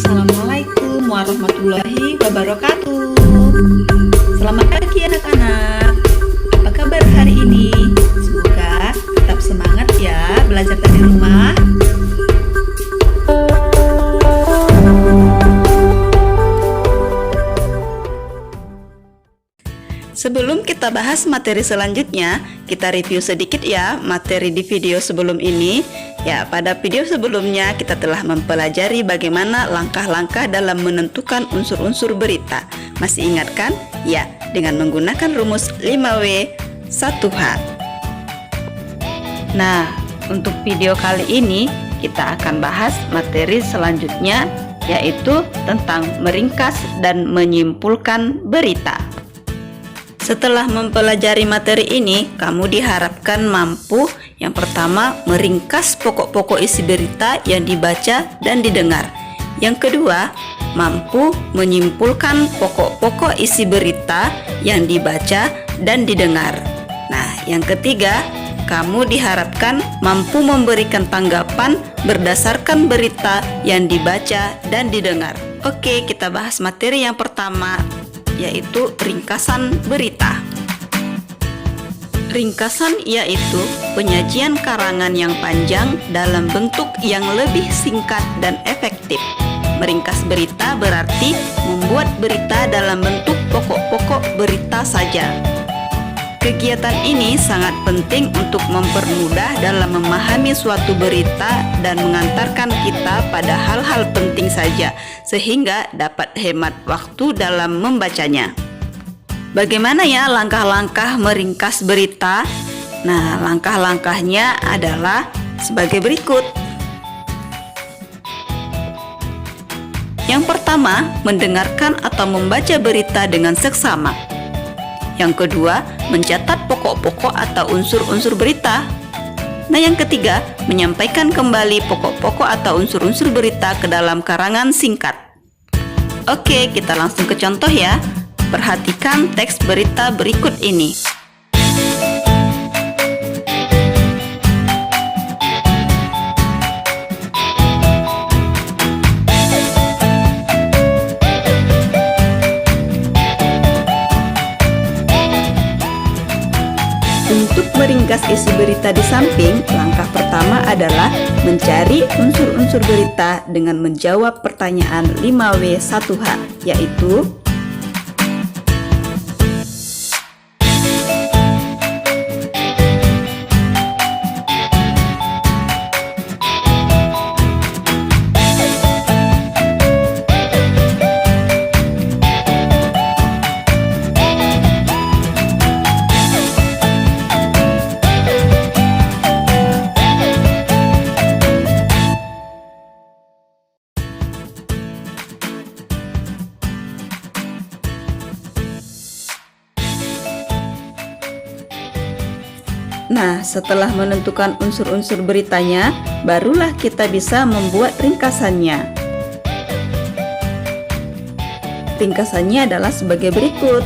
Assalamualaikum warahmatullahi wabarakatuh. Selamat pagi anak-anak. Apa kabar hari ini? Semoga tetap semangat ya belajar dari rumah. Sebelum kita bahas materi selanjutnya, kita review sedikit ya materi di video sebelum ini. Ya, pada video sebelumnya kita telah mempelajari bagaimana langkah-langkah dalam menentukan unsur-unsur berita. Masih ingat kan? Ya, dengan menggunakan rumus 5W 1H. Nah, untuk video kali ini kita akan bahas materi selanjutnya, yaitu tentang meringkas dan menyimpulkan berita. Setelah mempelajari materi ini, kamu diharapkan mampu yang pertama meringkas pokok-pokok isi berita yang dibaca dan didengar. Yang kedua, mampu menyimpulkan pokok-pokok isi berita yang dibaca dan didengar. Nah, yang ketiga, kamu diharapkan mampu memberikan tanggapan berdasarkan berita yang dibaca dan didengar. Oke, kita bahas materi yang pertama, yaitu ringkasan berita. Ringkasan yaitu penyajian karangan yang panjang dalam bentuk yang lebih singkat dan efektif. Meringkas berita berarti membuat berita dalam bentuk pokok-pokok berita saja. Kegiatan ini sangat penting untuk mempermudah dalam memahami suatu berita dan mengantarkan kita pada hal-hal penting saja, sehingga dapat hemat waktu dalam membacanya. Bagaimana ya langkah-langkah meringkas berita? Nah, langkah-langkahnya adalah sebagai berikut. Yang pertama, mendengarkan atau membaca berita dengan seksama. Yang kedua, mencatat pokok-pokok atau unsur-unsur berita. Nah, yang ketiga, menyampaikan kembali pokok-pokok atau unsur-unsur berita ke dalam karangan singkat. Oke, kita langsung ke contoh ya. Perhatikan teks berita berikut ini. Untuk meringkas isi berita di samping, langkah pertama adalah mencari unsur-unsur berita dengan menjawab pertanyaan 5W 1H, yaitu Nah, setelah menentukan unsur-unsur beritanya, barulah kita bisa membuat ringkasannya. Ringkasannya adalah sebagai berikut.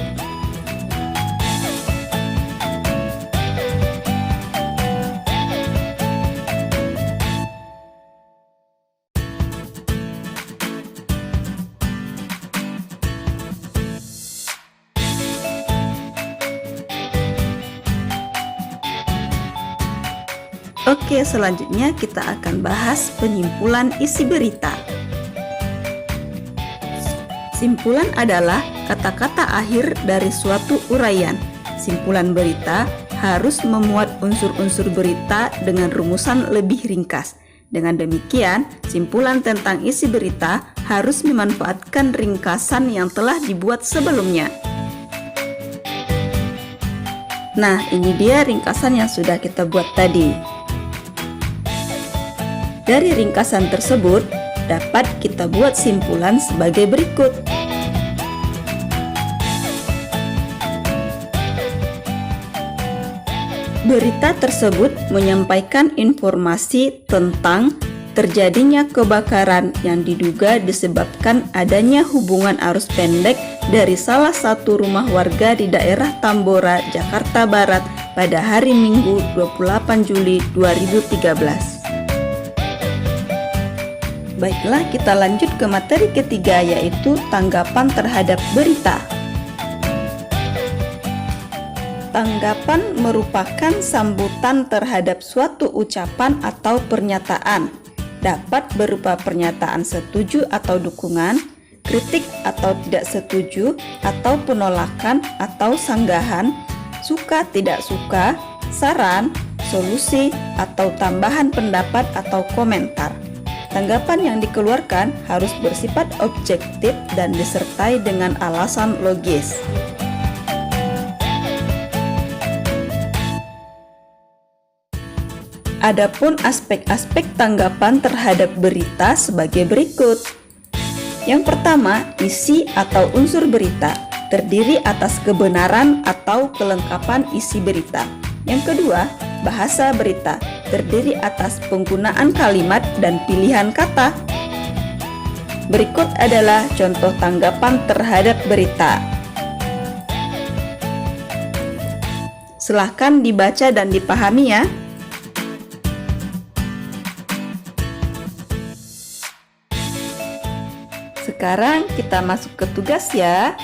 Oke, selanjutnya kita akan bahas penyimpulan isi berita. Simpulan adalah kata-kata akhir dari suatu uraian. Simpulan berita harus memuat unsur-unsur berita dengan rumusan lebih ringkas. Dengan demikian, simpulan tentang isi berita harus memanfaatkan ringkasan yang telah dibuat sebelumnya. Nah, ini dia ringkasan yang sudah kita buat tadi. Dari ringkasan tersebut, dapat kita buat simpulan sebagai berikut. Berita tersebut menyampaikan informasi tentang terjadinya kebakaran yang diduga disebabkan adanya hubungan arus pendek dari salah satu rumah warga di daerah Tambora, Jakarta Barat pada hari Minggu 28 Juli 2013. Baiklah, kita lanjut ke materi ketiga, yaitu tanggapan terhadap berita. Tanggapan merupakan sambutan terhadap suatu ucapan atau pernyataan. Dapat berupa pernyataan setuju atau dukungan, kritik atau tidak setuju, atau penolakan atau sanggahan, suka tidak suka, saran, solusi, atau tambahan pendapat atau komentar. Tanggapan yang dikeluarkan harus bersifat objektif dan disertai dengan alasan logis. Adapun aspek-aspek tanggapan terhadap berita sebagai berikut. Yang pertama, isi atau unsur berita, terdiri atas kebenaran atau kelengkapan isi berita. Yang kedua, bahasa berita, terdiri atas penggunaan kalimat dan pilihan kata. Berikut adalah contoh tanggapan terhadap berita. Silahkan dibaca dan dipahami ya. Sekarang kita masuk ke tugas ya.